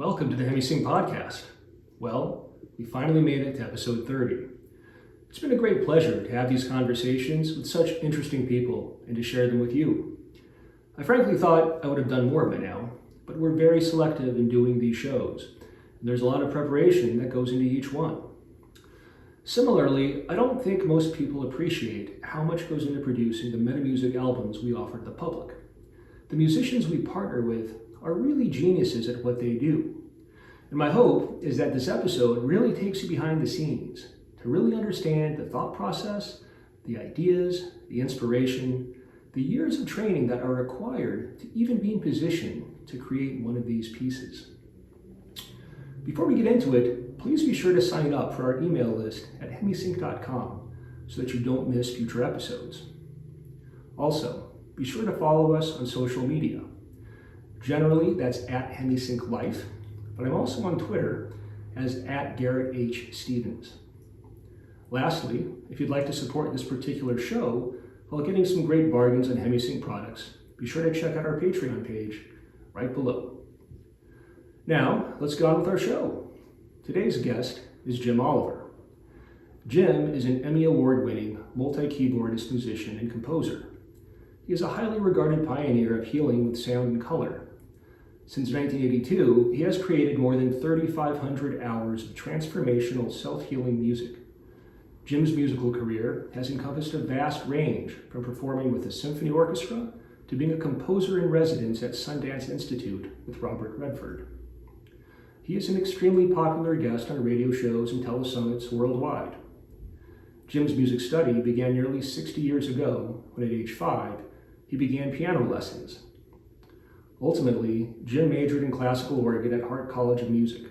Welcome to the Hemi-Sync podcast. Well, we finally made it to episode 30. It's been a great pleasure to have these conversations with such interesting people and to share them with you. I frankly thought I would have done more by now, but we're very selective in doing these shows, and there's a lot of preparation that goes into each one. Similarly, I don't think most people appreciate how much goes into producing the meta-music albums we offer to the public. The musicians we partner with are really geniuses at what they do. And my hope is that this episode really takes you behind the scenes to really understand the thought process, the ideas, the inspiration, the years of training that are required to even be in position to create one of these pieces. Before we get into it, please be sure to sign up for our email list at Hemi-Sync.com so that you don't miss future episodes. Also, be sure to follow us on social media. Generally, that's at Hemi-Sync Life, but I'm also on Twitter as at Garrett H. Stevens. Lastly, if you'd like to support this particular show while getting some great bargains on Hemi-Sync products, be sure to check out our Patreon page right below. Now, let's get on with our show. Today's guest is Jim Oliver. Jim is an Emmy Award-winning multi-keyboardist musician and composer. He is a highly regarded pioneer of healing with sound and color. Since 1982, he has created more than 3,500 hours of transformational self-healing music. Jim's musical career has encompassed a vast range, from performing with a symphony orchestra to being a composer in residence at Sundance Institute with Robert Redford. He is an extremely popular guest on radio shows and telesummits worldwide. Jim's music study began nearly 60 years ago when at age 5, he began piano lessons. Ultimately, Jim majored in classical organ at Hart College of Music.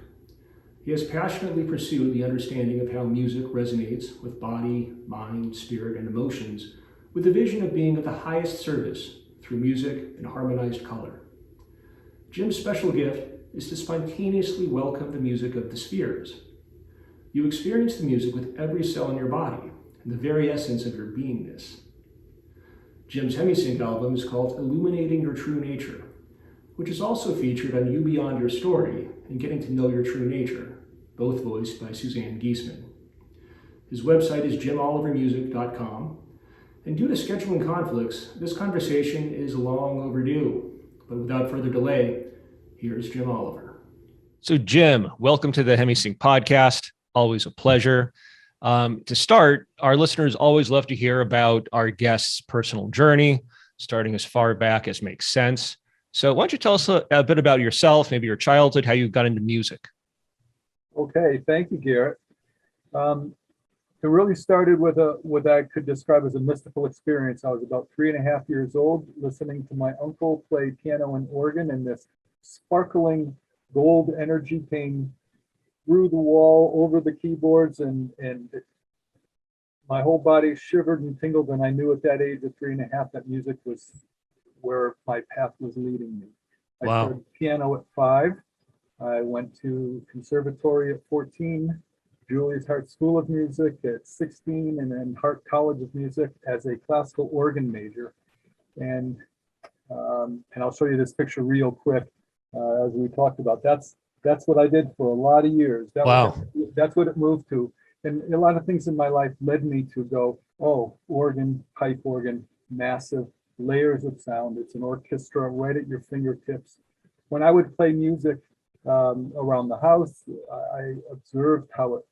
He has passionately pursued the understanding of how music resonates with body, mind, spirit, and emotions, with the vision of being of the highest service through music and harmonized color. Jim's special gift is to spontaneously welcome the music of the spheres. You experience the music with every cell in your body and the very essence of your beingness. Jim's Hemi-Sync album is called Illuminating Your True Nature, which is also featured on You Beyond Your Story and Getting to Know Your True Nature, both voiced by Suzanne Giesemann. His website is jimolivermusic.com, and due to scheduling conflicts, this conversation is long overdue. But without further delay, here's Jim Oliver. So Jim, welcome to the Hemi-Sync podcast. Always a pleasure. To start, our listeners always love to hear about our guest's personal journey, starting as far back as makes sense. So why don't you tell us a bit about yourself, maybe your childhood, how you got into music? Okay, thank you, Garrett. It really started with what I could describe as a mystical experience. I was about 3.5 years old, listening to my uncle play piano and organ, and this sparkling gold energy came through the wall, over the keyboards, and my whole body shivered and tingled, and I knew at that age of 3.5 that music was where my path was leading me. I started piano at 5. I went to conservatory at 14, Julius Hart School of Music at 16, and then Hart College of Music as a classical organ major. And I'll show you this picture real quick as we talked about. That's what I did for a lot of years. That's what it moved to. And a lot of things in my life led me to go, oh, organ, pipe organ, massive layers of sound. It's an orchestra right at your fingertips. When I would play music around the house, I observed how it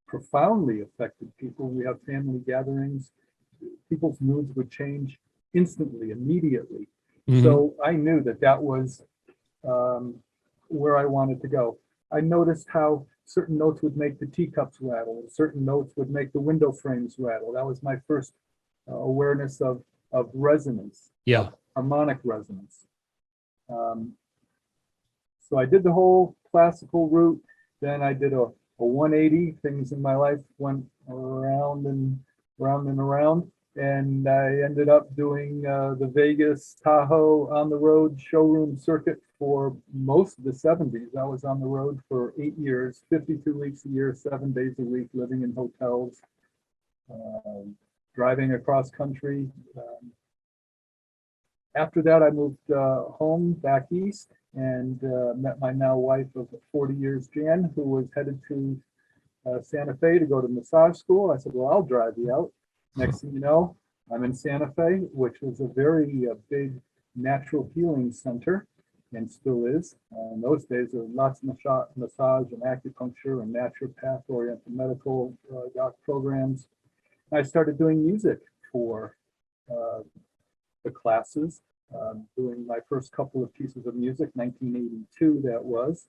profoundly affected people. We have family gatherings. People's moods would change instantly, immediately. Mm-hmm. So I knew that was where I wanted to go. I noticed how certain notes would make the teacups rattle, and certain notes would make the window frames rattle. That was my first awareness of resonance, harmonic resonance. So I did the whole classical route. Then I did a 180. Things in my life went around and around and around. And I ended up doing the Vegas, Tahoe on the road showroom circuit for most of the 70s. I was on the road for 8 years, 52 weeks a year, 7 days a week, living in hotels, driving across country. After that, I moved home back east and met my now wife of 40 years, Jan, who was headed to Santa Fe to go to massage school. I said, well, I'll drive you out. Next thing you know, I'm in Santa Fe, which was a very big natural healing center, and still is. In those days, there were lots of massage and acupuncture and naturopath-oriented medical doc programs. I started doing music for the classes, doing my first couple of pieces of music, 1982 that was.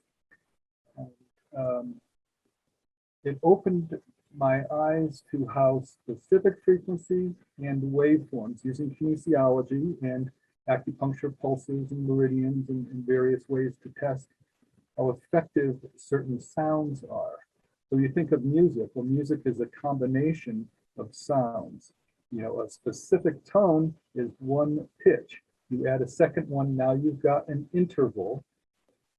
It opened my eyes to how specific frequencies and waveforms using kinesiology and acupuncture pulses and meridians and various ways to test how effective certain sounds are. So you think of music, well, music is a combination of sounds. You know, a specific tone is one pitch. You add a second one, now you've got an interval.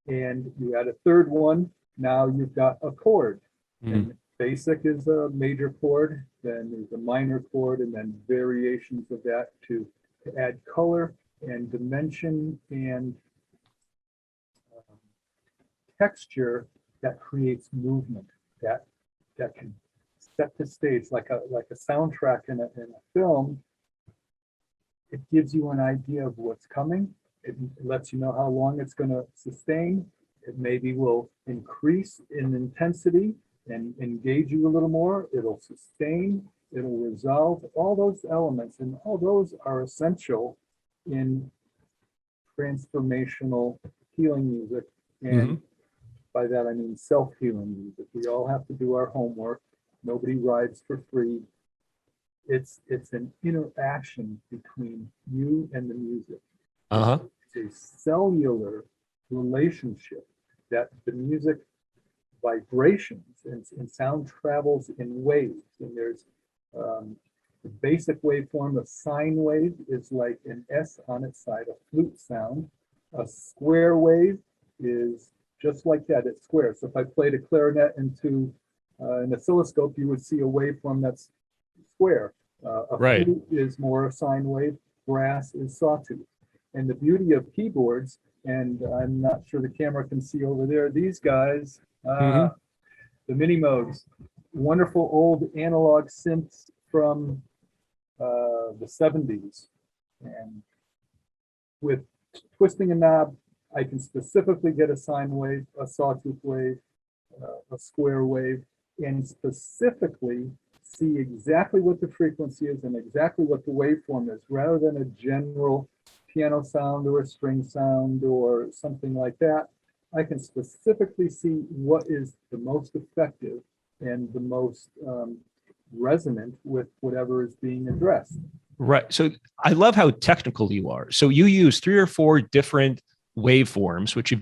And you add a third one, now you've got a chord. And basic is a major chord, then there's a minor chord, and then variations of that to add color and dimension and texture that creates movement, that can set the stage like a soundtrack in a film. It gives you an idea of what's coming. It lets you know how long it's going to sustain. It maybe will increase in intensity and engage you a little more. It'll sustain, it'll resolve, all those elements, and all those are essential in transformational healing music. And by that I mean self-healing music. We all have to do our homework. Nobody rides for free. It's an interaction between you and the music. It's a cellular relationship that the music vibrations and sound travels in waves. And there's the basic waveform of sine wave is like an S on its side, a flute sound. A square wave is just like that, it's square. So if I played a clarinet into an oscilloscope, you would see a waveform that's square. A flute is more a sine wave, brass is sawtooth. And the beauty of keyboards, and I'm not sure the camera can see over there, these guys, the mini modes, wonderful old analog synths from the 70s. And with twisting a knob, I can specifically get a sine wave, a sawtooth wave, a square wave, and specifically see exactly what the frequency is and exactly what the waveform is, rather than a general piano sound or a string sound or something like that. I can specifically see what is the most effective and the most resonant with whatever is being addressed. Right. So I love how technical you are. So you use 3 or 4 different waveforms, which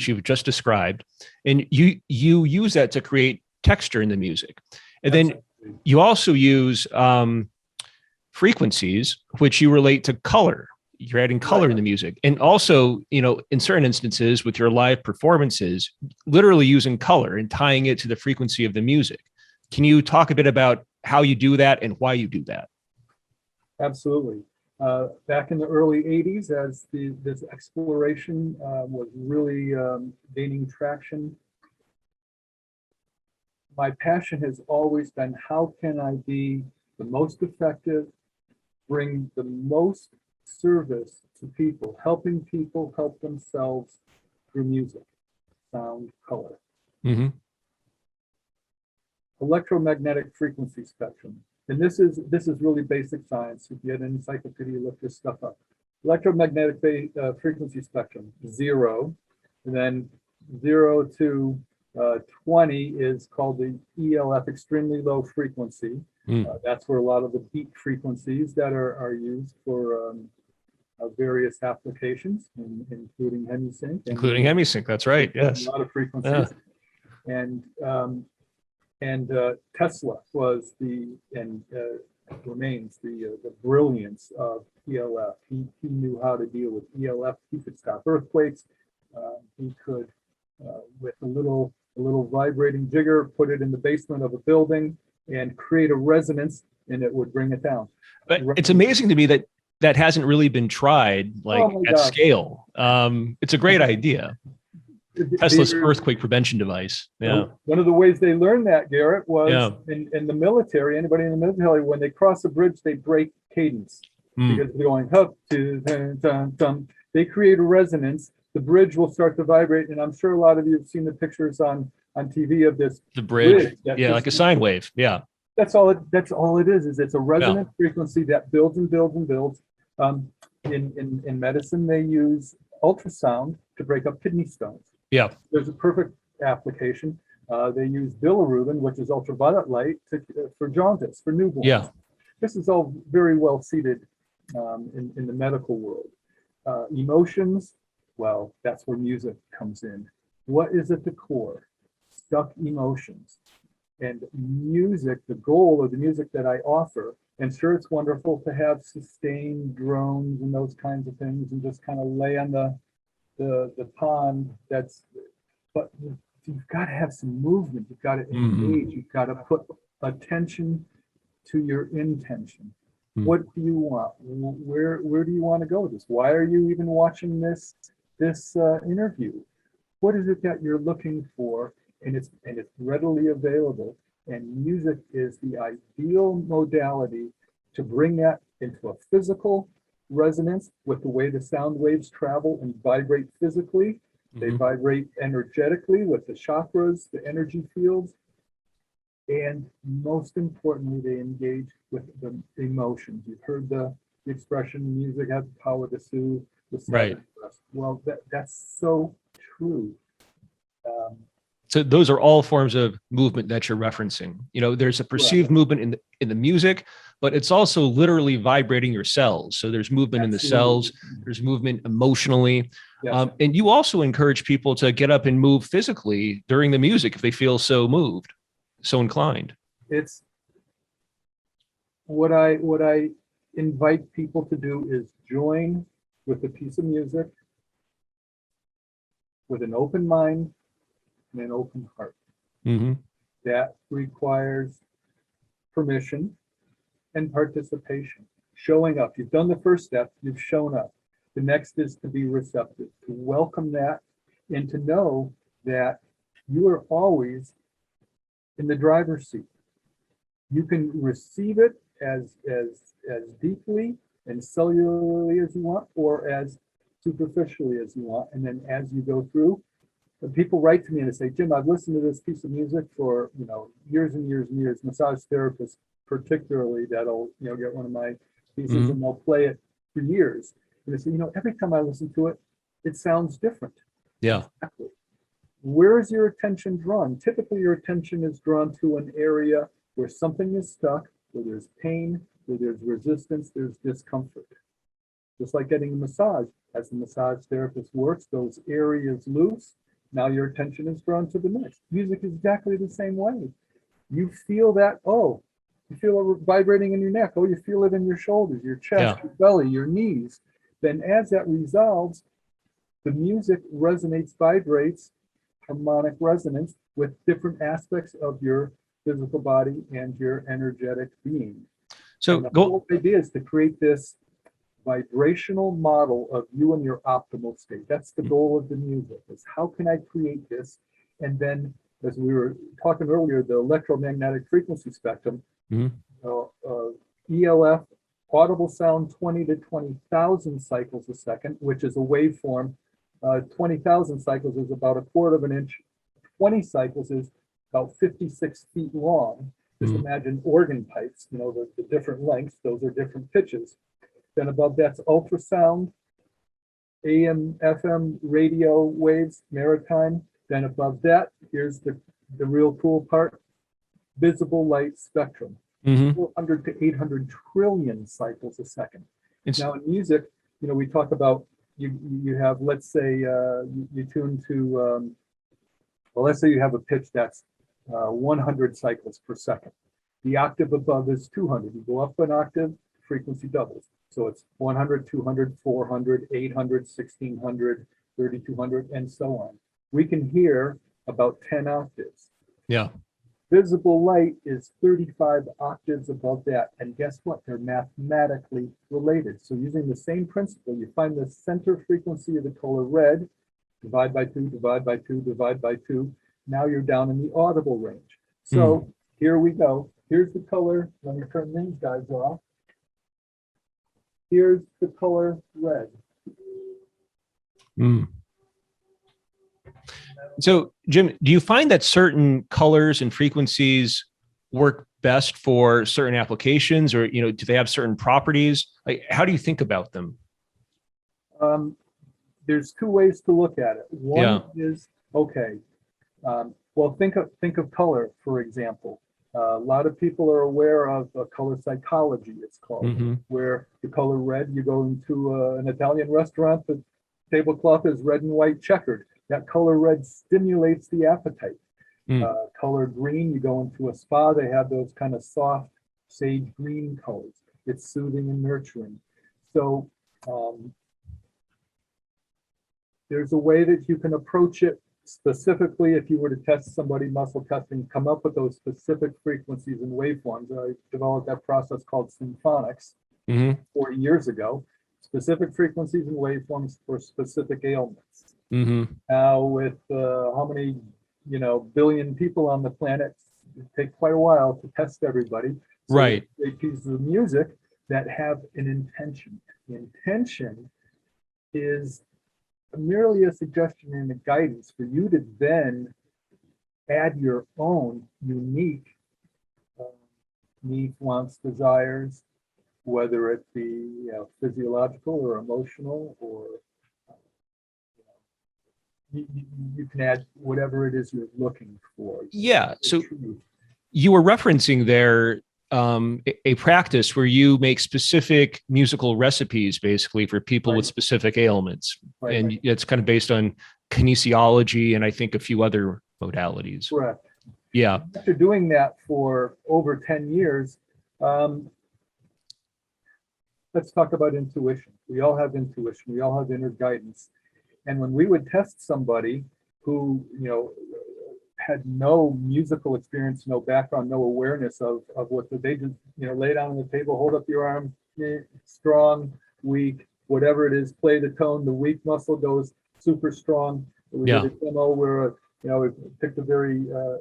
you've just described, and you use that to create texture in the music. And then you also use frequencies, which you relate to color. You're adding color in the music. And also, in certain instances with your live performances, literally using color and tying it to the frequency of the music. Can you talk a bit about how you do that and why you do that? Absolutely. Back in the early 80s, as this exploration was really gaining traction, my passion has always been, how can I be the most effective, bring the most service to people, helping people help themselves through music, sound, color. Electromagnetic frequency spectrum. And this is really basic science. If you had an encyclopedia, look this stuff up. Electromagnetic frequency spectrum, 0. And then 0 to 20 is called the ELF, extremely low frequency. That's where a lot of the beat frequencies that are used for various applications, including Hemi-Sync. Including Hemi-Sync, that's right, yes. A lot of frequencies. And Tesla was remains the brilliance of ELF. He knew how to deal with ELF. He could stop earthquakes. He could, with a little vibrating jigger, put it in the basement of a building and create a resonance, and it would bring it down. But it's amazing to me that that hasn't really been tried like Oh my at gosh. scale. It's a great idea. Tesla's They're- earthquake prevention device. Yeah. One of the ways they learned that, Garrett, was Yeah. in the military. Anybody in the military, when they cross a bridge, they break cadence because they're going up to dun, dun, dun. They create a resonance. The bridge will start to vibrate, and I'm sure a lot of you have seen the pictures on TV of this The bridge. that Yeah, just- like a sine wave. Yeah. That's all it is. Is it's a resonant frequency that builds and builds and builds. In medicine, they use ultrasound to break up kidney stones. Yeah. There's a perfect application. They use bilirubin, which is ultraviolet light, for jaundice, for newborns. Yeah. This is all very well seated in the medical world. Emotions, well, that's where music comes in. What is at the core? Stuck emotions. And music, the goal of the music that I offer, and sure, it's wonderful to have sustained drones and those kinds of things and just kind of lay on the pond. But you've got to have some movement. You've got to engage. You've got to put attention to your intention. What do you want? Where do you want to go with this? Why are you even watching this interview? What is it that you're looking for? And it's readily available. And music is the ideal modality to bring that into a physical resonance with the way the sound waves travel and vibrate physically. They vibrate energetically with the chakras, the energy fields, and most importantly, they engage with the emotions. You've heard the expression, music has the power to soothe the sad. Right. Well, that's so true. So those are all forms of movement that you're referencing. You know, there's a perceived movement in the music, but it's also literally vibrating your cells. So there's movement in the cells, there's movement emotionally. Yes. And you also encourage people to get up and move physically during the music if they feel so moved, so inclined. It's what I invite people to do is join with a piece of music with an open mind and an open heart. That requires permission and participation. Showing up. You've done the first step, you've shown up. The next is to be receptive, to welcome that, and to know that you are always in the driver's seat. You can receive it as deeply and cellularly as you want, or as superficially as you want. And then as you go through, people write to me and they say, Jim, I've listened to this piece of music for years and years and years. Massage therapists particularly, that'll get one of my pieces and they'll play it for years. And they say, every time I listen to it, it sounds different. Yeah. Exactly. Where is your attention drawn? Typically, your attention is drawn to an area where something is stuck, where there's pain, where there's resistance, there's discomfort. Just like getting a massage. As the massage therapist works, those areas loose. Now your attention is drawn to the next. Music is exactly the same way. You feel that, you feel it vibrating in your neck. You feel it in your shoulders, your chest, your belly, your knees. Then as that resolves, the music resonates, vibrates, harmonic resonance with different aspects of your physical body and your energetic being. So the whole idea is to create this vibrational model of you in your optimal state. That's the goal of the music, is how can I create this? And then, as we were talking earlier, the electromagnetic frequency spectrum, ELF, audible sound 20 to 20,000 cycles a second, which is a waveform. 20,000 cycles is about a quarter of an inch. 20 cycles is about 56 feet long. Just imagine organ pipes, the different lengths, those are different pitches. Then above that's ultrasound, AM, FM, radio waves, maritime. Then above that, here's the real cool part, visible light spectrum. 400 to 800 trillion cycles a second. Now in music, we talk about, you have, let's say, you tune to, let's say you have a pitch that's 100 cycles per second. The octave above is 200. You go up an octave, frequency doubles. So it's 100, 200, 400, 800, 1600, 3200, and so on. We can hear about 10 octaves. Yeah. Visible light is 35 octaves above that. And guess what? They're mathematically related. So using the same principle, you find the center frequency of the color red, divide by 2, divide by 2, divide by 2. Now you're down in the audible range. So here we go. Here's the color. Let me turn these guys off. Here's the color red. So, Jim, do you find that certain colors and frequencies work best for certain applications, or do they have certain properties? Like, how do you think about them? There's two ways to look at it. One is okay. Well, think of color, for example. A lot of people are aware of color psychology, it's called, where the color red, you go into an Italian restaurant, the tablecloth is red and white checkered. That color red stimulates the appetite. Color green, you go into a spa, they have those kind of soft sage green colors. It's soothing and nurturing. So there's a way that you can approach it specifically. If you were to test somebody, muscle testing, come up with those specific frequencies and waveforms. I developed that process called symphonics 40 years ago. Specific frequencies and waveforms for specific ailments. Now, with how many billion people on the planet, it takes quite a while to test everybody. So right. They pieces of music that have an intention. The intention is merely a suggestion and a guidance for you to then add your own unique needs, wants, desires, whether it be physiological or emotional, or you can add whatever it is you're looking for. Yeah. So you were referencing there a practice where you make specific musical recipes, basically, for people with specific ailments. And it's kind of based on kinesiology and I think a few other modalities. Correct. Yeah. After doing that for over 10 years, let's talk about intuition. We all have intuition. We all have inner guidance. And when we would test somebody who, had no musical experience, no background, no awareness of what they just, lay down on the table, hold up your arm, strong, weak, whatever it is, play the tone, the weak muscle goes super strong. We did a demo where, we picked a very, a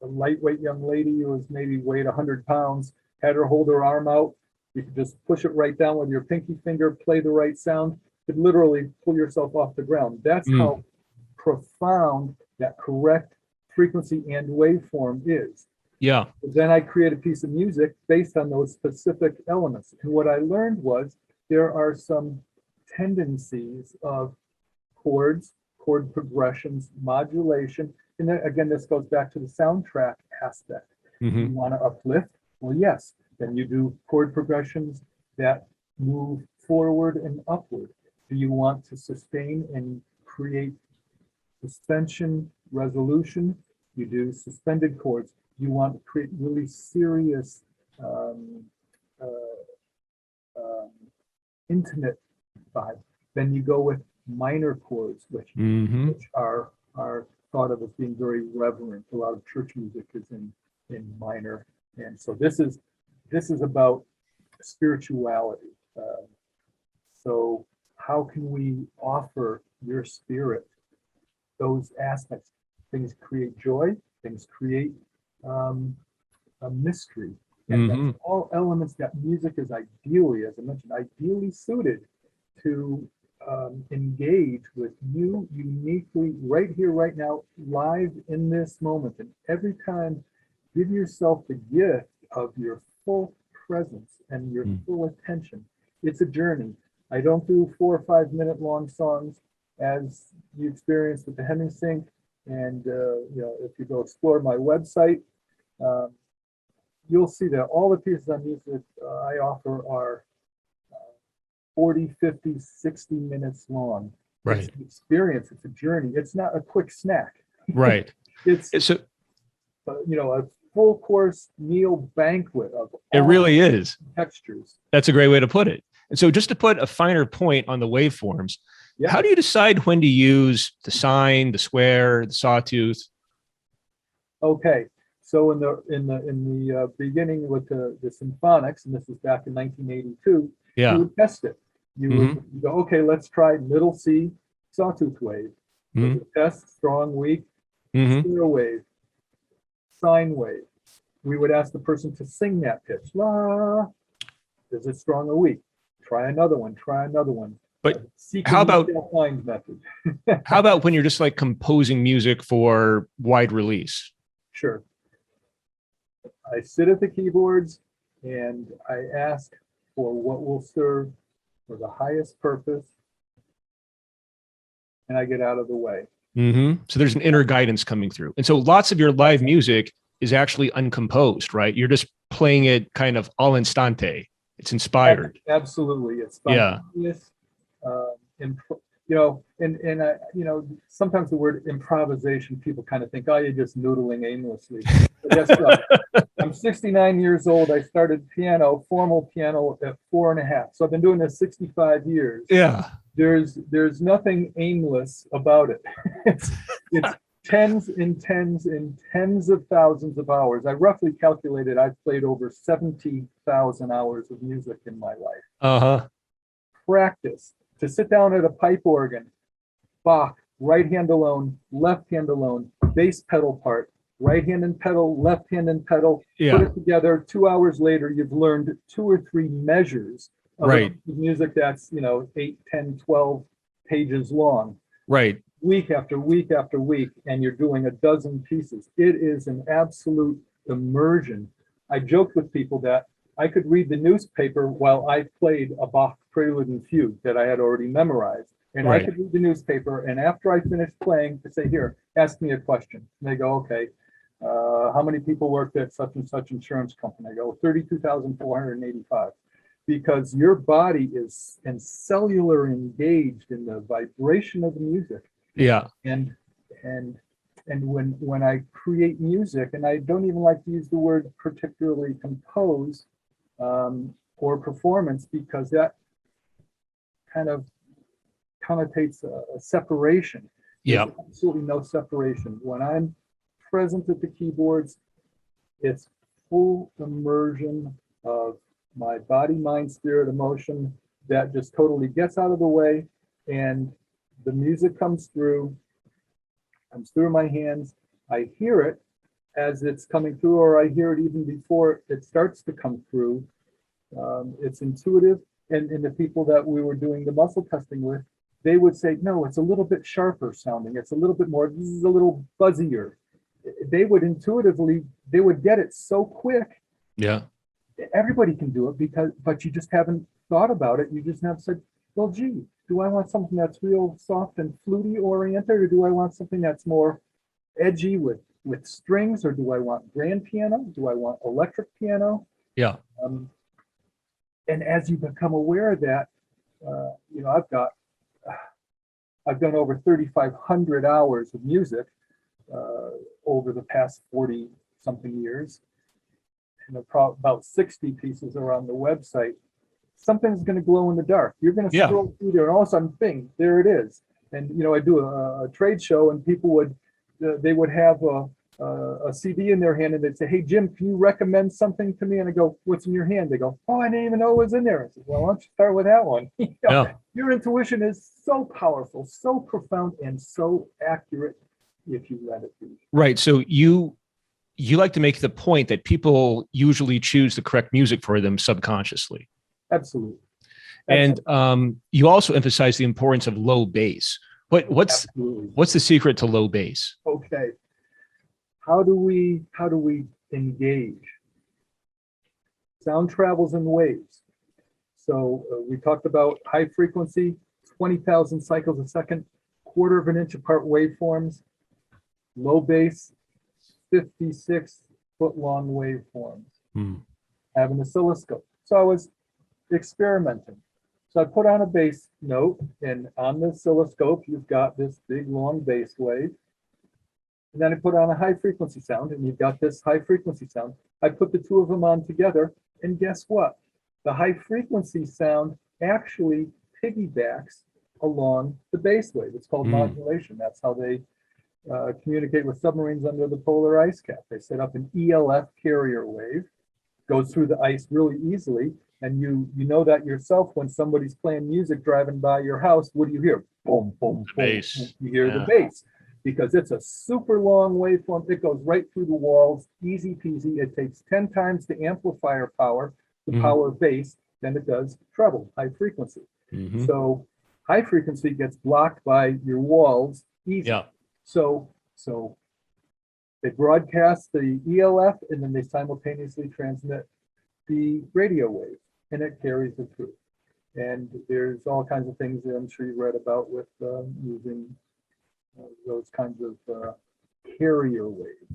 lightweight young lady who was maybe weighed 100 pounds, had her hold her arm out. You could just push it right down with your pinky finger, play the right sound, could literally pull yourself off the ground. That's how profound that correct frequency and waveform is. Yeah. Then I create a piece of music based on those specific elements. And what I learned was there are some tendencies of chords, chord progressions, modulation. And then again, this goes back to the soundtrack aspect. You want to uplift? Well, yes. Then you do chord progressions that move forward and upward. Do you want to sustain and create suspension, resolution? You do suspended chords. You want to create really serious, intimate vibe. Then you go with minor chords, which are thought of as being very reverent. A lot of church music is in minor, and so this is about spirituality. So how can we offer your spirit those aspects? Things create joy, things create a mystery. And that's all elements that music is ideally, as I mentioned, ideally suited to engage with you uniquely right here, right now, live in this moment. And every time, give yourself the gift of your full presence and your full attention. It's a journey. I don't do 4 or 5 minute long songs as you experienced with the Hemi-Sync. And if you go explore my website, you'll see that all the pieces of music I offer are 40, 50, 60 minutes long. Right. It's an experience. It's a journey. It's not a quick snack. Right. It's a full course meal banquet of it really is textures. That's a great way to put it. And so just to put a finer point on the waveforms, how do you decide when to use the sine, the square, the sawtooth? Okay, so in the beginning with the symphonics, and this was back in 1982, Yeah. you would test it. You would go, okay, let's try middle C sawtooth wave. So Mm-hmm. the test, strong, weak, Mm-hmm. square wave, sine wave. We would ask the person to sing that pitch. La, is it strong or weak? Try another one. Try another one. But Seeking how about the lines method. how about when you're just like composing music for wide release? Sure. I sit at the keyboards and I ask for what will serve for the highest purpose, and I get out of the way. Mm-hmm. So there's an inner guidance coming through. And so lots of your live music is actually uncomposed, right? You're just playing it kind of al instante. It's inspired. Absolutely. It's Yeah. spontaneous. And sometimes the word improvisation, people kind of think, oh, you're just noodling aimlessly. But guess what? I'm 69 years old. I started formal piano at 4.5. So I've been doing this 65 years. Yeah. There's nothing aimless about it. It's tens and tens and tens of thousands of hours. I roughly calculated I've played over 70,000 hours of music in my life. Uh-huh. Practice. To sit down at a pipe organ, Bach, right hand alone, left hand alone, bass pedal part, right hand and pedal, left hand and pedal, Yeah. put it together. 2 hours later, you've learned 2 or 3 measures of Right. music that's 8, 10, 12 pages long. Right. Week after week after week, and you're doing a dozen pieces. It is an absolute immersion. I joked with people that I could read the newspaper while I played a Bach prelude and fugue that I had already memorized. And Right. I could read the newspaper, and after I finished playing, I say, here, ask me a question. And they go, okay, how many people worked at such and such insurance company? I go, 32,485. Because your body is and cellular engaged in the vibration of the music. Yeah. And when I create music, and I don't even like to use the word particularly compose or performance, because that kind of connotates a separation. Yeah. There's absolutely no separation. When I'm present at the keyboards, it's full immersion of my body, mind, spirit, emotion that just totally gets out of the way, and the music comes through my hands. I hear it as it's coming through, or I hear it even before it starts to come through. It's intuitive, and the people that we were doing the muscle testing with, they would say, no, it's a little bit sharper sounding. It's a little bit more, this is a little buzzier. They would intuitively, they would get it so quick. Yeah. Everybody can do it but you just haven't thought about it. You just have said, well, gee, do I want something that's real soft and fluty oriented, or do I want something that's more edgy with strings, or do I want grand piano? Do I want electric piano? Yeah. And as you become aware of that, I've done over 3,500 hours of music over the past 40 something years, and about 60 pieces are on the website. Something's going to glow in the dark. You're going to scroll through there, and all of a sudden, bing, there it is. And I do a trade show, and people would have a CD in their hand, and they'd say, "Hey Jim, can you recommend something to me?" And I go, "What's in your hand?" They go, "Oh, I didn't even know it was in there." I said, "Well, why don't you start with that one?" Your intuition is so powerful, so profound, and so accurate if you let it be. Right. So you like to make the point that people usually choose the correct music for them subconsciously. Absolutely. And you also emphasize the importance of low bass. What's the secret to low bass? Okay. How do we engage? Sound travels in waves. So we talked about high frequency, 20,000 cycles a second, 1/4 of an inch apart waveforms. Low bass, 56-foot long waveforms. I have an oscilloscope. So I was experimenting. So I put on a bass note, and on the oscilloscope, you've got this big long bass wave. And then I put on a high frequency sound, and you've got this high frequency sound. I put the two of them on together, and guess what? The high frequency sound actually piggybacks along the bass wave. It's called modulation. That's how they communicate with submarines under the polar ice cap. They set up an ELF carrier wave, goes through the ice really easily. And you know that yourself when somebody's playing music driving by your house, what do you hear? Boom, boom, boom. Bass. You hear the bass because it's a super long waveform. It goes right through the walls, easy peasy. It takes 10 times the amplifier power to power bass than it does treble, high frequency. So high frequency gets blocked by your walls easy. Yeah. So they broadcast the ELF and then they simultaneously transmit the radio wave, and it carries it through. And there's all kinds of things that I'm sure you read about with using those kinds of carrier waves.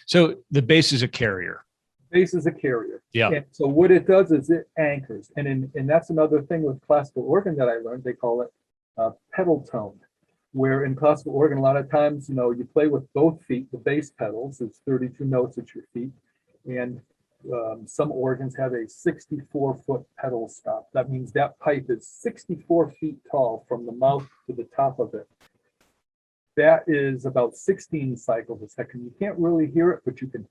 So the bass is a carrier. Bass is a carrier. Yeah. And so what it does is it anchors. And that's another thing with classical organ that I learned. They call it pedal tone, where in classical organ, a lot of times, you play with both feet, the bass pedals, it's 32 notes at your feet. And some organs have a 64-foot pedal stop. That means that pipe is 64 feet tall from the mouth to the top of it. That is about 16 cycles a second. You can't really hear it, but you can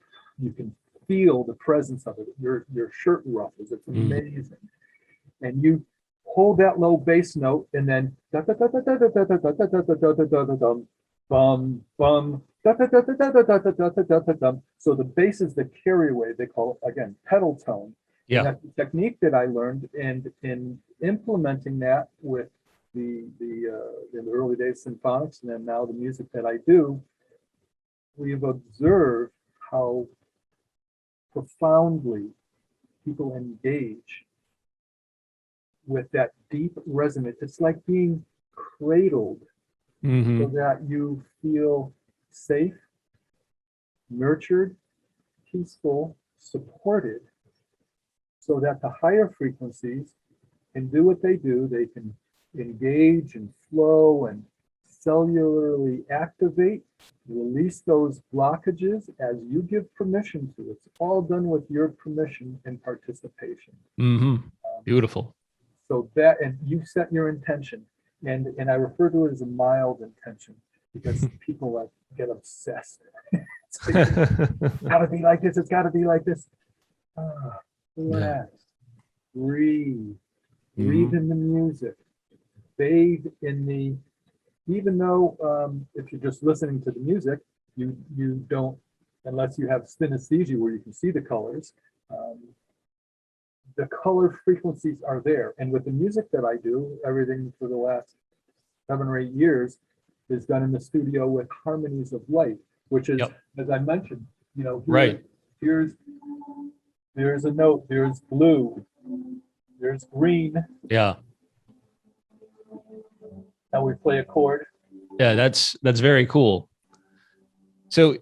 feel the presence of it. Your shirt ruffles. It's amazing. And you hold that low bass note, and then bum bum. So the bass is the carrier wave. They call it again pedal tone. Yeah. And that's the technique that I learned, and in implementing that with in the early days symphonics, and then now the music that I do, we've observed how profoundly people engage with that deep resonance. It's like being cradled so that you feel safe, nurtured, peaceful, supported, so that the higher frequencies can do what they do. They can engage and flow and cellularly activate, release those blockages as you give permission to. It's all done with your permission and participation. Beautiful. So that, and you set your intention, and I refer to it as a mild intention, because people like get obsessed. It's gotta be like this. It's gotta be like this. Relax, breathe in the music, bathe in the. Even though if you're just listening to the music, you don't, unless you have synesthesia where you can see the colors. The color frequencies are there, and with the music that I do, everything for the last 7 or 8 years is done in the studio with Harmonies of Light, which is, as I mentioned, here's a note, there's blue, there's green. Yeah. Now we play a chord. Yeah, that's very cool. So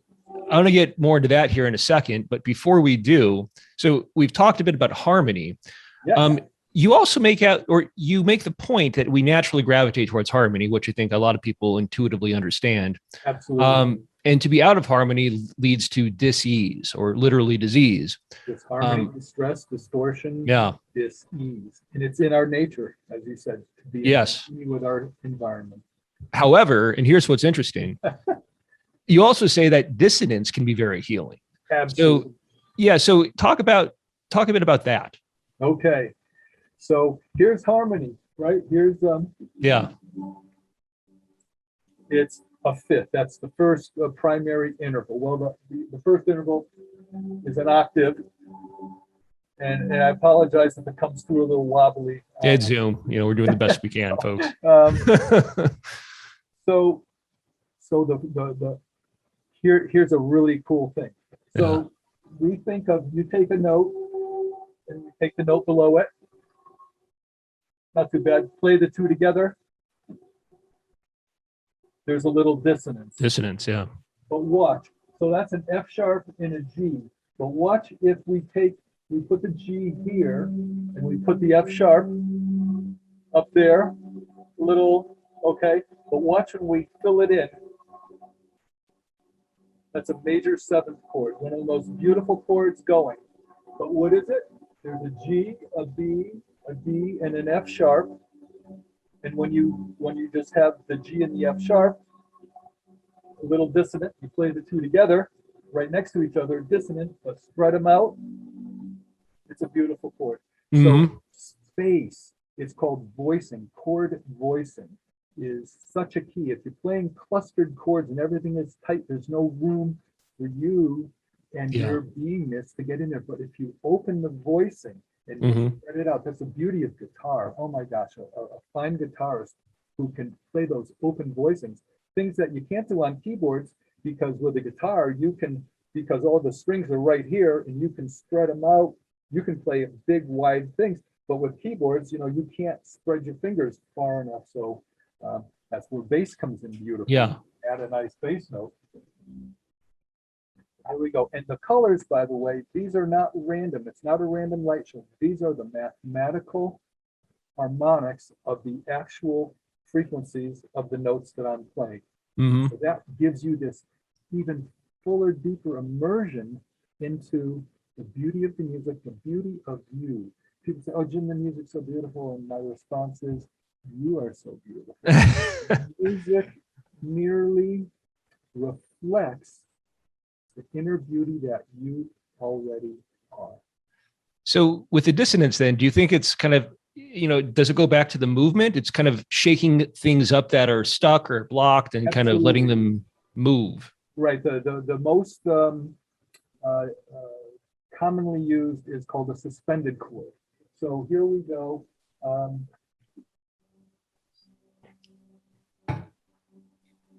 I want to get more into that here in a second, but before we do, so we've talked a bit about harmony. Yes. You also make the point that we naturally gravitate towards harmony, which I think a lot of people intuitively understand. Absolutely. And to be out of harmony leads to dis-ease, or literally disease. Disharmony, distress, distortion, dis-ease. And it's in our nature, as you said, to be in harmony with our environment. However, and here's what's interesting, you also say that dissonance can be very healing. Absolutely. So talk a bit about that. Okay. So here's harmony, right? Here's it's a fifth. That's the first primary interval. Well, the first interval is an octave, and I apologize if it comes through a little wobbly. Dead Zoom. We're doing the best we can, folks. So here's a really cool thing. So we think of, you take a note and you take the note below it. Not too bad. Play the two together. There's a little dissonance. Dissonance, yeah. But watch. So that's an F sharp and a G. But watch if we put the G here and we put the F sharp up there, okay. But watch when we fill it in. That's a major 7th chord, one of the most beautiful chords going. But what is it? There's a G, a B, a D, and an F sharp. And when you just have the G and the F sharp, a little dissonant, you play the two together, right next to each other, dissonant, but spread them out. It's a beautiful chord. Mhm. So space is called voicing. Chord voicing is such a key. If you're playing clustered chords and everything is tight, there's no room for you and Yeah. your beingness to get in there. But if you open the voicing and Mhm. spread it out, that's the beauty of guitar. Oh my gosh, a fine guitarist who can play those open voicings, things that you can't do on keyboards, because with a guitar, you can, because all the strings are right here and you can spread them out. You can play big, wide things, but with keyboards, you can't spread your fingers far enough. So that's where bass comes in beautifully. Yeah. Add a nice bass note. Here we go. And the colors, by the way, these are not random. It's not a random light show. These are the mathematical harmonics of the actual frequencies of the notes that I'm playing. Mhm. So that gives you this even fuller, deeper immersion into the beauty of the music, the beauty of you. People say, "Oh, Jim, the music's so beautiful," and my response is, "You are so beautiful." Music merely reflects the inner beauty that you already are. So with the dissonance, then, do you think it's kind of, does it go back to the movement? It's kind of shaking things up that are stuck or blocked and kind of letting them move. Right. The most commonly used is called a suspended chord. So here we go.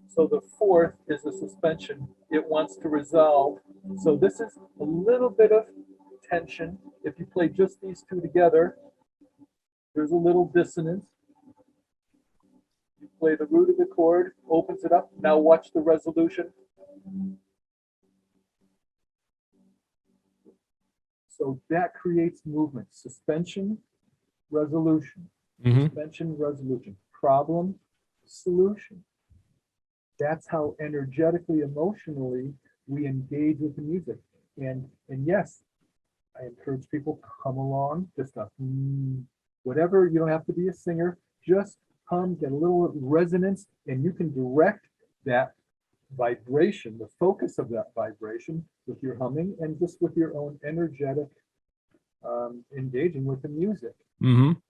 So the fourth is a suspension. It wants to resolve. So this is a little bit of tension. If you play just these two together, there's a little dissonance. You play the root of the chord, opens it up. Now watch the resolution. So that creates movement. Suspension, resolution. Mhm. Suspension, resolution. Problem, solution. That's how energetically, emotionally we engage with the music. And yes, I encourage people, come along, just whatever. You don't have to be a singer, just hum, get a little resonance, and you can direct that vibration, the focus of that vibration with your humming and just with your own energetic engaging with the music. Mhm.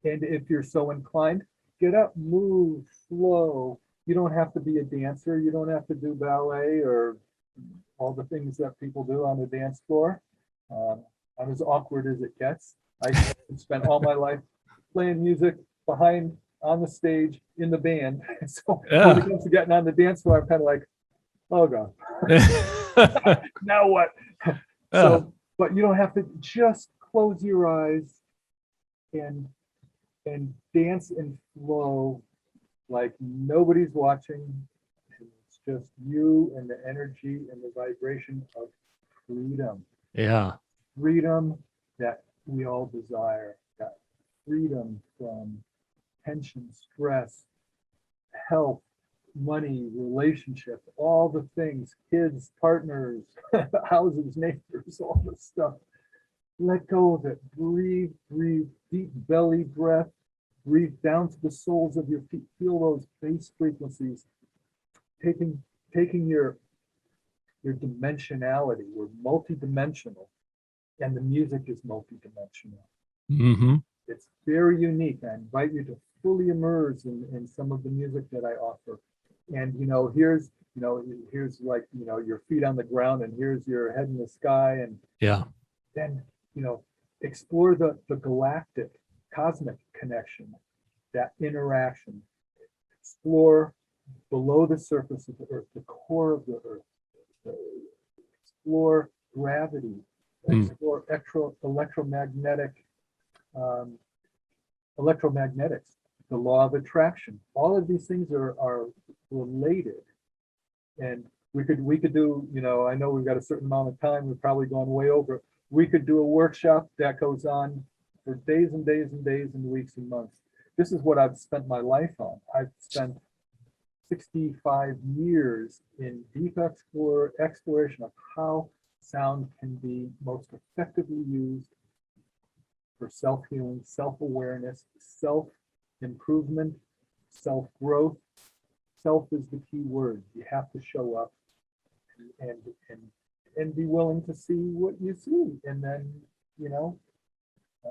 And if you're so inclined, get up, move, flow. You don't have to be a dancer. You don't have to do ballet or all the things that people do on the dance floor. I'm as awkward as it gets. I spent all my life playing music behind, on the stage, in the band. So when it comes to getting on the dance floor, I'm kind of like, oh God, now what? So, but you don't have to, just close your eyes and dance and flow like nobody's watching. It's just you and the energy and the vibration of freedom. Yeah. Freedom that we all desire. That freedom from tension, stress, health, money, relationship, all the things, kids, partners, houses, neighbors, all this stuff. Let go of it. Breathe, breathe, deep belly breath. Breathe down to the soles of your feet. Feel those bass frequencies. Taking your dimensionality. We're multidimensional, and the music is multidimensional. Mhm. It's very unique. I invite you to fully immerse in some of the music that I offer. And here's like your feet on the ground, and here's your head in the sky, and Yeah. then explore the galactic, cosmic connection, that interaction. Explore below the surface of the earth, the core of the earth. Explore gravity. Explore electromagnetics, the law of attraction. All of these things are related. And we could do, I know we've got a certain amount of time, we're probably going way over. We could do a workshop that goes on for days and days and days and weeks and months. This is what I've spent my life on. I've spent 65 years in deep exploration of how sound can be most effectively used for self-healing, self-awareness, improvement, self-growth. Self is the key word. You have to show up and and and be willing to see what you see. And then, you know, I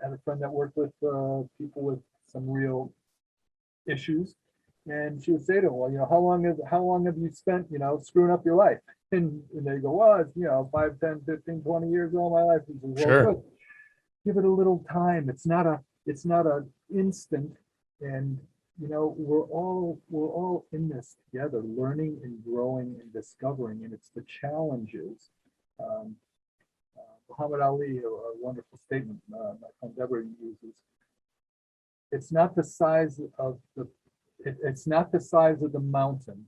had a friend that worked with people with some real issues, and she would say to them, well, you know, how long have you spent, you know, screwing up your life? And they go, well, it's, you know, 5, 10, 15, 20 years all my life. He says, well, Sure. good. Give it a little time. It's not a instant. And you know, we're all in this together, learning and growing and discovering, and it's the challenges. Um, Muhammad Ali, a wonderful statement my friend Deborah uses. It's not the size of it's not the size of the mountain,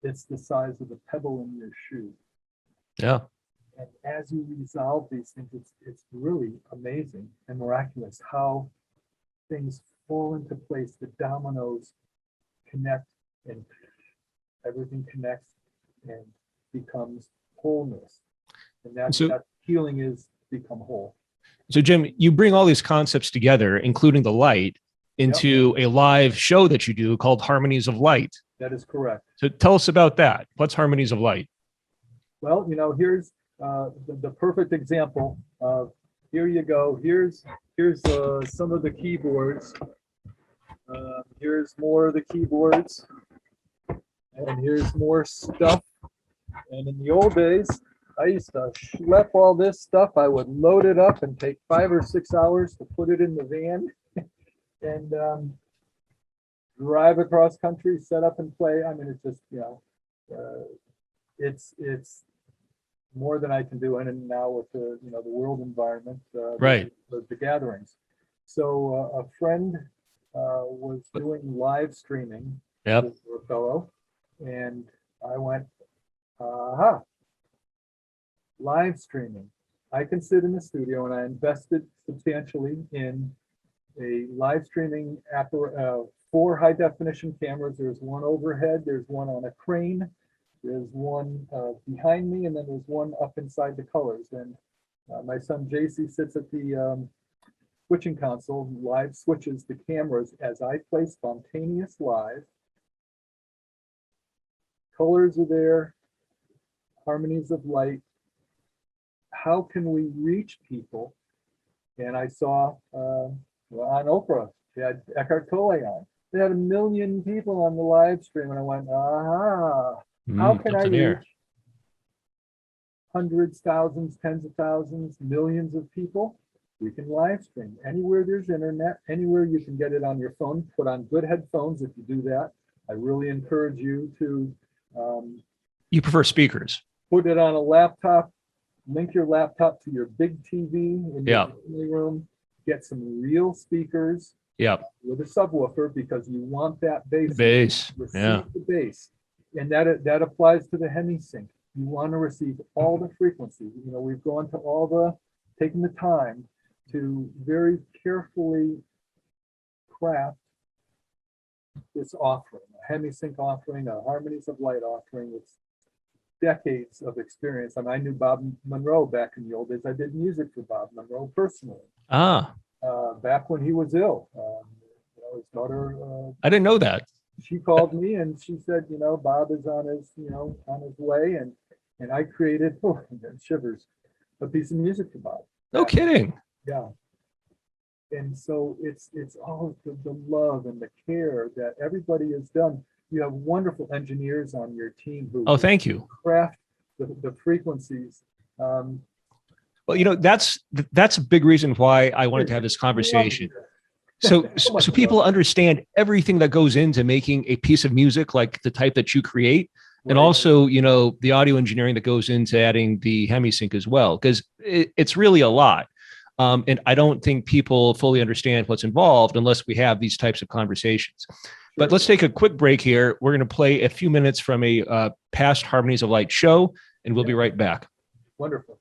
it's the size of the pebble in your shoe. Yeah. And as you resolve these things, it's really amazing and miraculous how things fall into place. The dominoes connect, and everything connects and becomes wholeness. And that's So- that healing is become whole. So, Jim, you bring all these concepts together, including the light, into a live show that you do called Harmonies of Light. That is correct. So tell us about that. What's Harmonies of Light? Well, you know, here's the perfect example of, here you go. Here's some of the keyboards. Here's more of the keyboards. And here's more stuff. And in the old days, I used to schlep all this stuff. I would load it up and take 5 or 6 hours to put it in the van and drive across country, set up and play. I mean, it's just, you know, it's more than I can do. And now with the, you know, the world environment, Right. the gatherings. So a friend was doing live streaming Yep. with a fellow, and I went, aha, live streaming. I can sit in the studio, and I invested substantially in a live streaming 4 high definition cameras. There's one overhead, there's one on a crane, there's one behind me, and then there's one up inside the colors. And my son JC sits at the switching console, live switches the cameras as I play spontaneous live. Colors are there, harmonies of light. How can we reach people? And I saw on Oprah, they had Eckhart Tolle on. They had 1 million people on the live stream, and I went, aha, how can I reach hundreds, thousands, tens of thousands, millions of people? We can live stream anywhere there's internet, anywhere you can get it on your phone. Put on good headphones if you do that. I really encourage you to You prefer speakers. put it on a laptop, link your laptop to your big TV in Yeah. your family room, get some real speakers Yep. with a subwoofer, because you want that bass. Bass. Receive Yeah. the bass. And that applies to the Hemi-Sync. You want to receive all the frequencies. You know, we've gone to taking the time to very carefully craft this offering, a Hemi-Sync offering, a Harmonies of Light offering. It's decades of experience. I mean, I knew Bob Monroe back in the old days. I did music for Bob Monroe personally, Ah, back when he was ill. You know, his daughter, I didn't know that. she called me and she said, you know, Bob is on his, you know, on his way, and I created, oh, shivers, a piece of music for Bob. No kidding. Yeah. And so it's all the love and the care that everybody has done. You have wonderful engineers on your team who Oh, thank you. craft the frequencies. Well, you know, that's a big reason why I wanted to have this conversation. So people understand everything that goes into making a piece of music like the type that you create, and also, you know, the audio engineering that goes into adding the Hemi-Sync as well, because it's really a lot. And I don't think people fully understand what's involved unless we have these types of conversations. But let's take a quick break here. We're going to play a few minutes from a past Harmonies of Light show, and we'll be right back. Wonderful.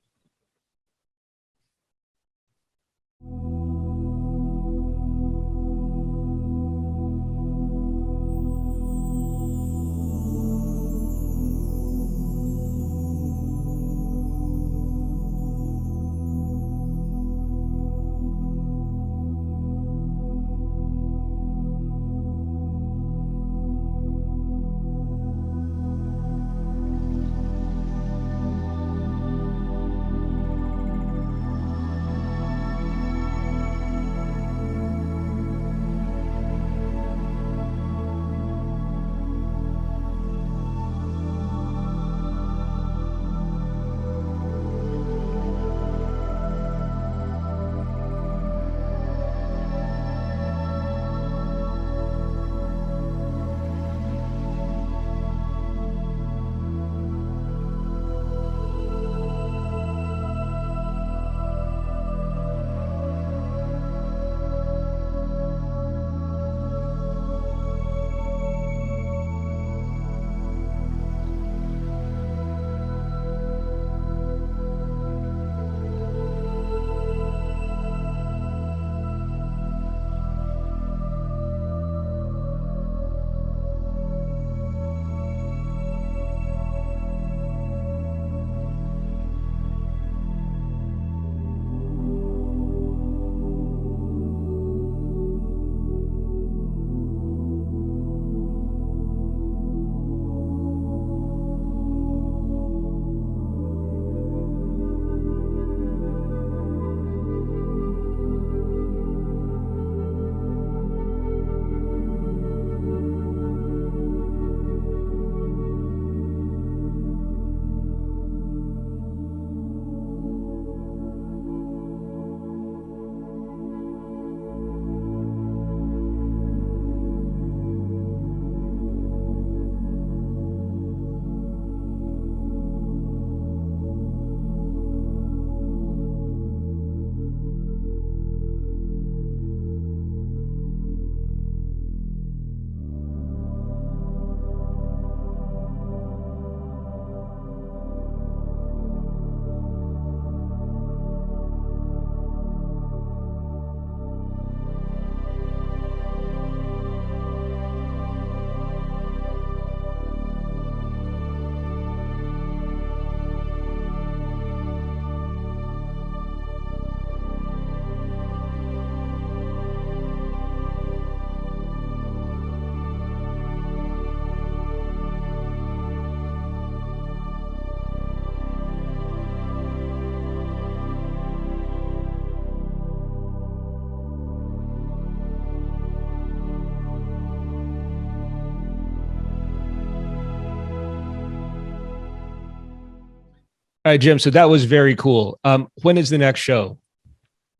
right, Jim. So that was very cool. When is the next show?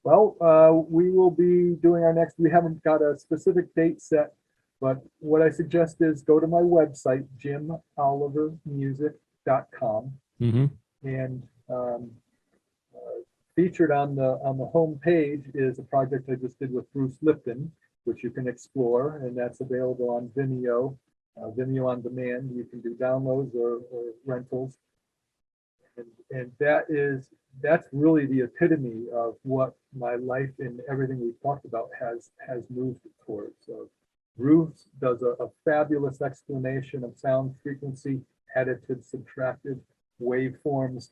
Well, we will be doing our next, we haven't got a specific date set, but what I suggest is go to my website, jimolivermusic.com, Mm-hmm. and featured on the home page is a project I just did with Bruce Lipton, which you can explore, and that's available on Vimeo, Vimeo on demand. You can do downloads or rentals, and that's really the epitome of what my life and everything we've talked about has moved towards. So Bruce does a fabulous explanation of sound frequency, additive, subtractive, waveforms.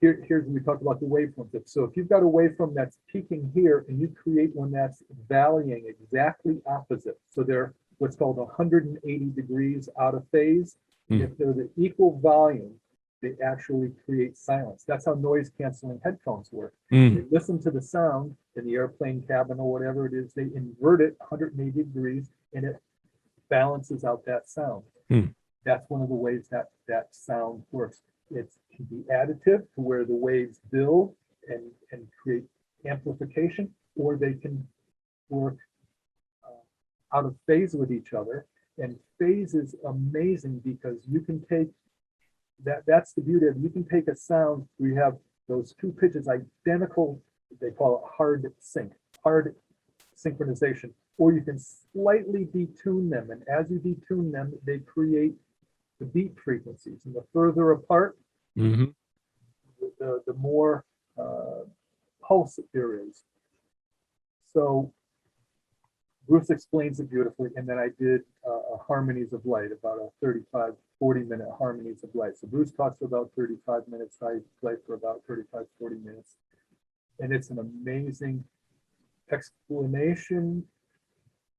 Here's when we talk about the waveforms. So if you've got a waveform that's peaking here and you create one that's valleying exactly opposite, so they're what's called 180 degrees out of phase. If they're the equal volume, they actually create silence. That's how noise canceling headphones work. They listen to the sound in the airplane cabin or whatever it is, they invert it 180 degrees and it balances out that sound. That's one of the ways that sound works. It can be additive to where the waves build and create amplification, or they can work out of phase with each other. And phase is amazing because you can take that's the beauty of it. You can take a sound where you have those two pitches identical, they call it hard synchronization, or you can slightly detune them. And as you detune them, they create the beat frequencies. And the further apart, the more pulse there is. So Bruce explains it beautifully. And then I did a Harmonies of Light, about a 40-minute Harmonies of Light. So Bruce talks for about 35 minutes. I play for about 35, 40 minutes. And it's an amazing explanation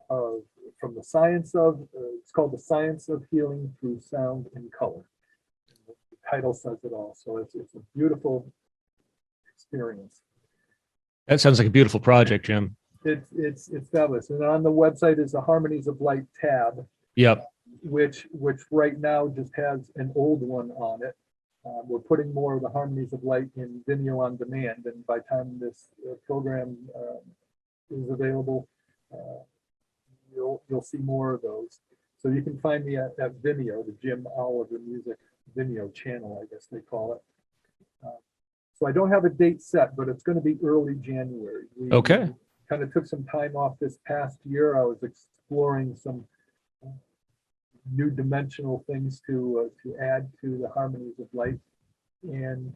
from the science of, it's called The Science of Healing Through Sound and Color. And the title says it all. So it's a beautiful experience. That sounds like a beautiful project, Jim. It's fabulous. And on the website is the Harmonies of Light tab. Yep. Which right now just has an old one on it. We're putting more of the Harmonies of Light in Vimeo on demand, and by the time this program is available, you'll see more of those. So you can find me at Vimeo, the Jim Oliver Music Vimeo channel, I guess they call it. So I don't have a date set, but it's going to be early January. We kind of took some time off this past year. I was exploring some new dimensional things to add to the Harmonies of Light, and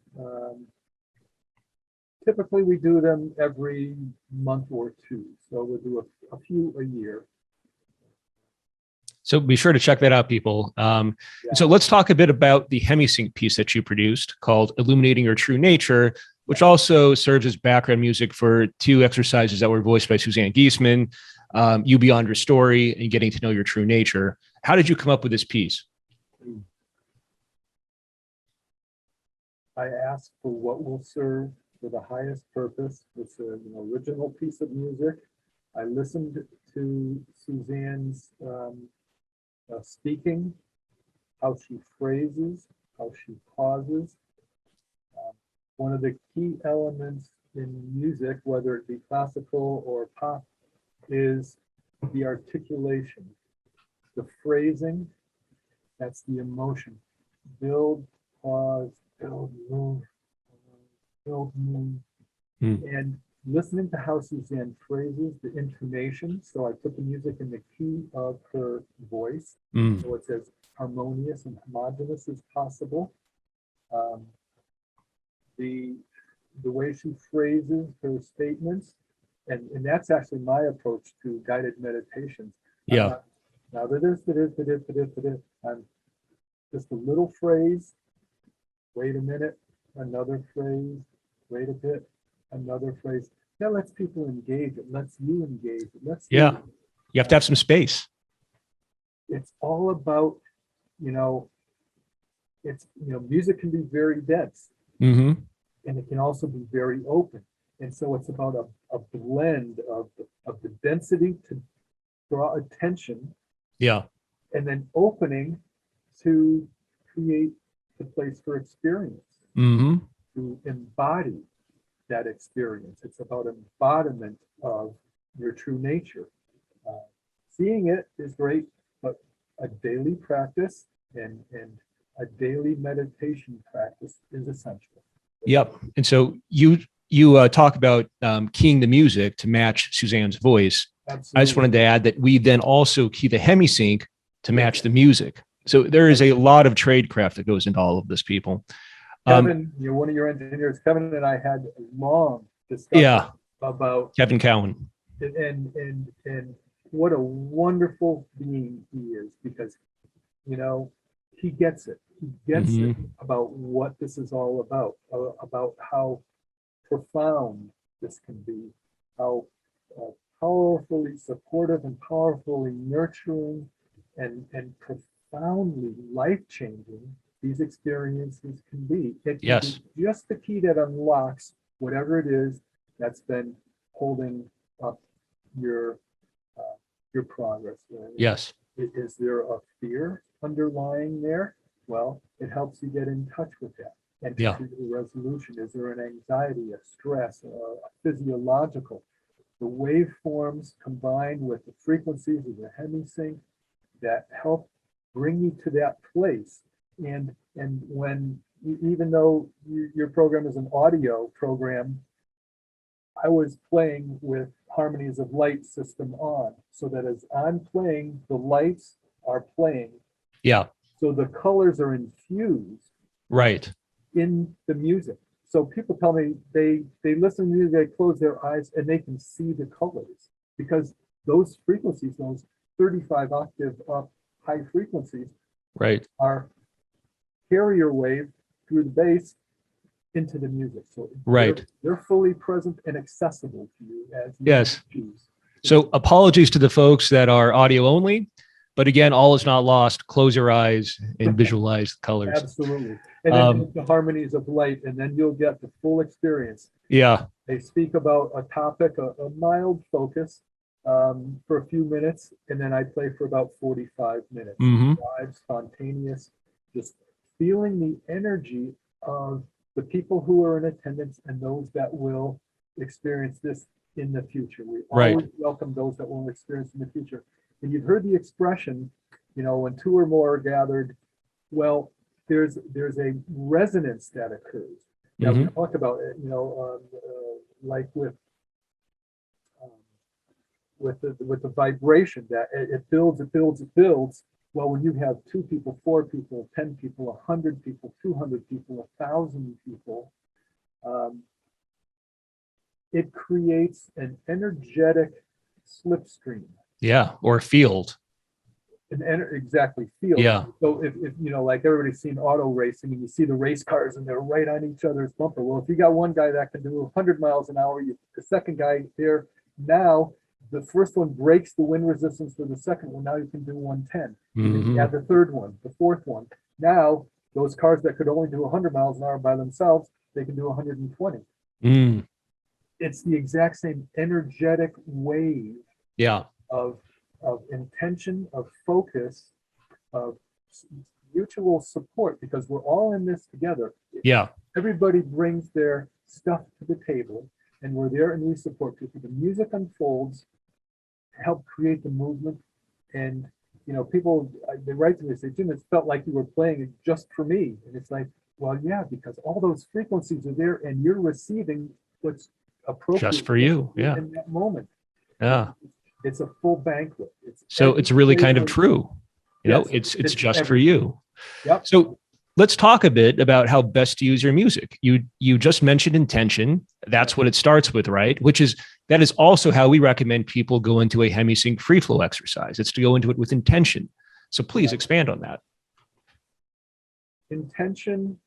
typically we do them every month or two, so we'll do a few a year. So be sure to check that out, people. So let's talk a bit about the Hemi-Sync piece that you produced called Illuminating Your True Nature, which also serves as background music for two exercises that were voiced by Suzanne Giesman, You Beyond Your Story and Getting to Know Your True Nature. How did you come up with this piece? I asked for what will serve for the highest purpose. It's an original piece of music. I listened to Suzanne's speaking, how she phrases, how she pauses. One of the key elements in music, whether it be classical or pop, is the articulation. The phrasing, that's the emotion. Build, pause, build, move, build, move. And listening to how Suzanne phrases the intonation. So I put the music in the key of her voice. So it's as harmonious and homogeneous as possible. The way she phrases her statements, and that's actually my approach to guided meditations. Yeah. Now that is, I'm just a little phrase, wait a minute, another phrase, wait a bit, another phrase. That lets people engage, it lets you engage, it lets You have to have some space. It's all about, music can be very dense, and it can also be very open. And so it's about a blend of the density to draw attention, and then opening to create the place for experience. Hmm. to embody that experience. It's about embodiment of your true nature. Uh, Seeing it is great, but a daily practice and a daily meditation practice is essential. Yep. And so you talk about keying the music to match Suzanne's voice. Absolutely. I just wanted to add that we then also key the Hemi-Sync to match the music. So there is a lot of tradecraft that goes into all of this, people. Kevin, you're one of your engineers. Kevin and I had a long discussion Yeah, about Kevin Cowan. and what a wonderful being he is, because he gets it. He gets it about what this is all about how profound this can be, how powerfully supportive and powerfully nurturing and profoundly life-changing these experiences can be. It can Yes. be just the key that unlocks whatever it is that's been holding up your progress. Yes. Is there a fear underlying there? Well, it helps you get in touch with that and to create a resolution. Is there an anxiety, a stress, a physiological? The waveforms combined with the frequencies of the Hemi-Sync that help bring you to that place. And when, even though your program is an audio program, I was playing with Harmonies of Light system on, so that as I'm playing, the lights are playing. Yeah. So the colors are infused Right. in the music. So people tell me they listen to music, they close their eyes and they can see the colors, because those frequencies, those 35 octave up high frequencies, Right. are carrier wave through the bass into the music. So Right. they're fully present and accessible to you as you Yes. choose. So apologies to the folks that are audio only, but again, all is not lost. Close your eyes and visualize the colors. Absolutely. And then the Harmonies of Light, and then you'll get the full experience. Yeah. They speak about a topic, a mild focus for a few minutes, and then I play for about 45 minutes. Live, spontaneous, just feeling the energy of the people who are in attendance and those that will experience this in the future. We always welcome those that will experience in the future. And you've heard the expression, when two or more are gathered, well, there's a resonance that occurs. Now we talk about it, like with the vibration, that it builds. Well, when you have 2 people, 4 people, 10 people, 100 people, 200 people, 1,000 people, it creates an energetic slipstream. Yeah. Or field. Exactly, field. Yeah. So if like everybody's seen auto racing and you see the race cars and they're right on each other's bumper. Well, if you got one guy that can do 100 miles an hour, the second guy there, now the first one breaks the wind resistance for the second one. Now you can do 110. You add the third one, the fourth one. Now those cars that could only do 100 miles an hour by themselves, they can do 120. It's the exact same energetic wave. Yeah. Of intention, of focus, of mutual support, because we're all in this together. Yeah. Everybody brings their stuff to the table and we're there and we support people. The music unfolds to help create the movement. And people, they write to me and say, Jim, it felt like you were playing it just for me. And it's like, well, yeah, because all those frequencies are there and you're receiving what's appropriate just for you. Yeah. In that moment. Yeah. It's a full banquet. So it's really kind of true. It's just for you. Yep. So let's talk a bit about how best to use your music. You just mentioned intention. That's what it starts with, right? That is also how we recommend people go into a Hemi-Sync free flow exercise. It's to go into it with intention. So please expand on that. Intention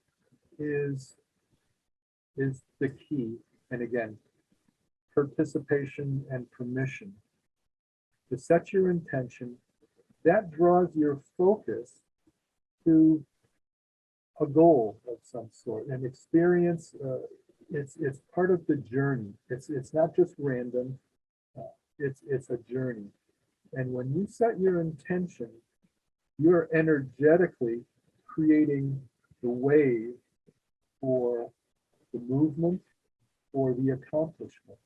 is the key. And again, participation and permission. To set your intention, that draws your focus to a goal of some sort, an experience. It's part of the journey. It's not just random. It's a journey. And when you set your intention, you're energetically creating the wave for the movement or the accomplishment.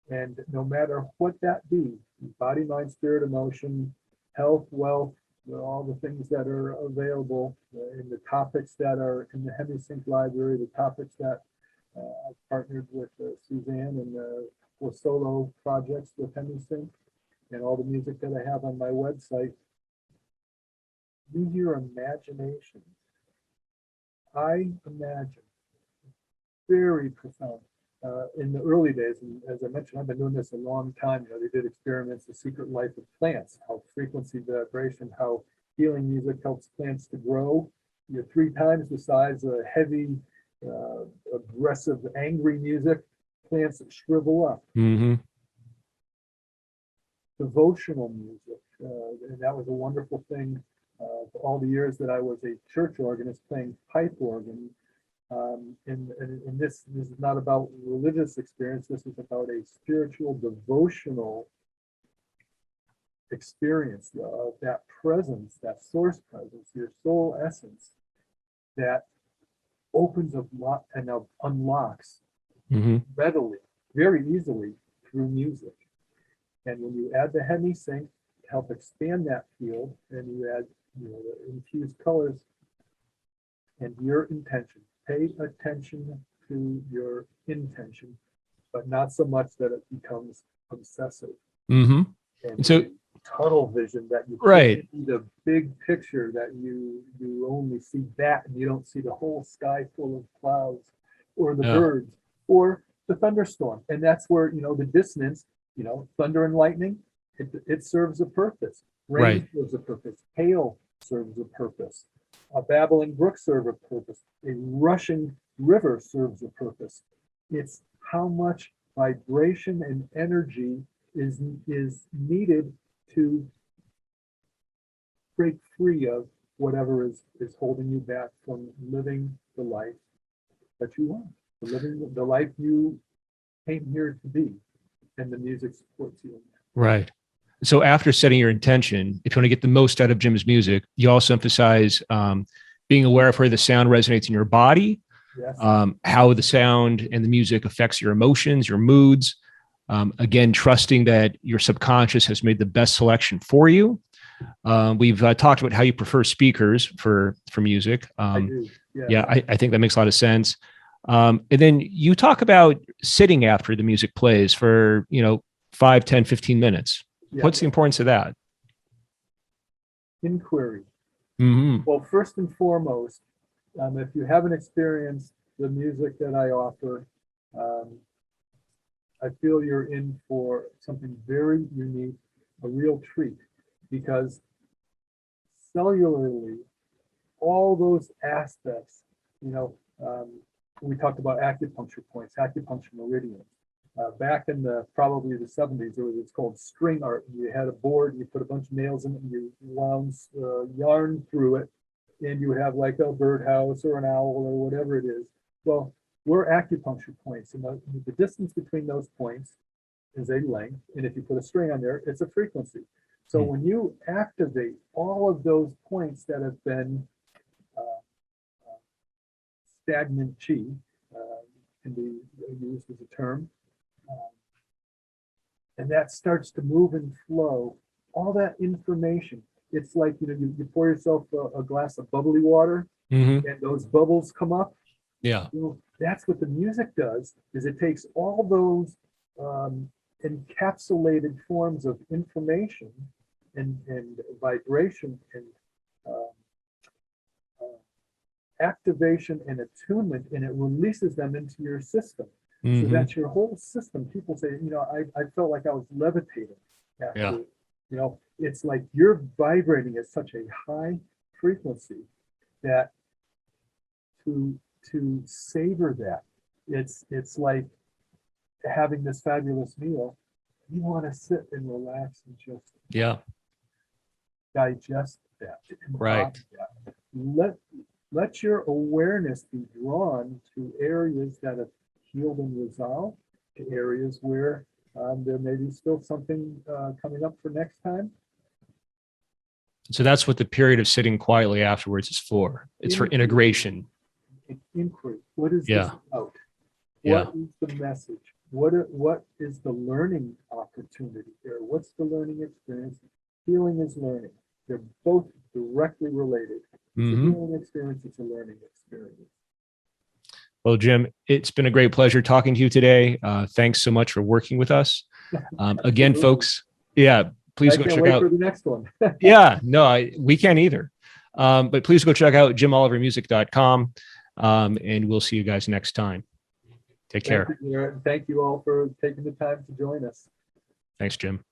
And no matter what that be, body, mind, spirit, emotion, health, wealth, all the things that are available in the topics that are in the Hemi-Sync library, the topics that I've partnered with Suzanne and for solo projects with Hemi-Sync, and all the music that I have on my website. Use your imagination. I imagine very profound. In the early days, and as I mentioned, I've been doing this a long time. They did experiments, the secret life of plants, how frequency, vibration, how healing music helps plants to grow. You're 3 times the size of heavy, aggressive, angry music. Plants shrivel up. Mm-hmm. Devotional music, and that was a wonderful thing. For all the years that I was a church organist playing pipe organ. And this is not about religious experience. This is about a spiritual, devotional experience of that presence, that source presence, your soul essence, that opens up and unlocks readily, very easily through music. And when you add the Hemi-Sync to help expand that field, and you add the infused colors and your intention. Pay attention to your intention, but not so much that it becomes obsessive. Mm-hmm. And so tunnel vision that you right. see the big picture that you only see that and you don't see the whole sky full of clouds or the birds or the thunderstorm. And that's where, the dissonance, thunder and lightning, it serves a purpose. Rain serves a purpose. Hail serves a purpose. A babbling brook serves a purpose. A rushing river serves a purpose. It's how much vibration and energy is needed to break free of whatever is holding you back from living the life that you want, living the life you came here to be, and the music supports you in that. Right. So after setting your intention, if you want to get the most out of Jim's music, you also emphasize being aware of where the sound resonates in your body, Yes. how the sound and the music affects your emotions, your moods. Again, trusting that your subconscious has made the best selection for you. We've talked about how you prefer speakers for music. I do. Yes. Yeah, I think that makes a lot of sense. And then you talk about sitting after the music plays for, 5, 10, 15 minutes. Yeah. What's the importance of that? Inquiry. Mm-hmm. Well, first and foremost, if you haven't experienced the music that I offer, I feel you're in for something very unique, a real treat, because cellularly, all those aspects, we talked about acupuncture points, acupuncture meridians. Back in probably the 70s, it's called string art. You had a board, you put a bunch of nails in it, and you wound yarn through it, and you have like a birdhouse or an owl or whatever it is. Well, we're acupuncture points, and the distance between those points is a length, and if you put a string on there, it's a frequency. So when you activate all of those points that have been stagnant chi, can be used as a term, and that starts to move and flow, all that information, it's like, you pour yourself a glass of bubbly water, Mm-hmm. and those bubbles come up. Yeah. That's what the music does, is it takes all those encapsulated forms of information and vibration and activation and attunement, and it releases them into your system. Mm-hmm. So that's your whole system. People say, I felt like I was levitating after, it's like you're vibrating at such a high frequency that to savor that, it's like having this fabulous meal. You want to sit and relax and just digest that. Right. Let your awareness be drawn to areas that have healed and resolved, to areas where there may be still something coming up for next time. So that's what the period of sitting quietly afterwards is for. It's for integration. an inquiry. What is this Yeah. about? Yeah. What is the message? What is the learning opportunity there? What's the learning experience? Healing is learning. They're both directly related. It's a Mhm. healing experience, it's a learning experience. Well, Jim, it's been a great pleasure talking to you today. Thanks so much for working with us. Again, Absolutely. folks, yeah, please I go can't check wait out. for the next one. Yeah, no, we can't either. But please go check out jimolivermusic.com. And we'll see you guys next time. Take care. Thank you, Garrett, and thank you all for taking the time to join us. Thanks, Jim.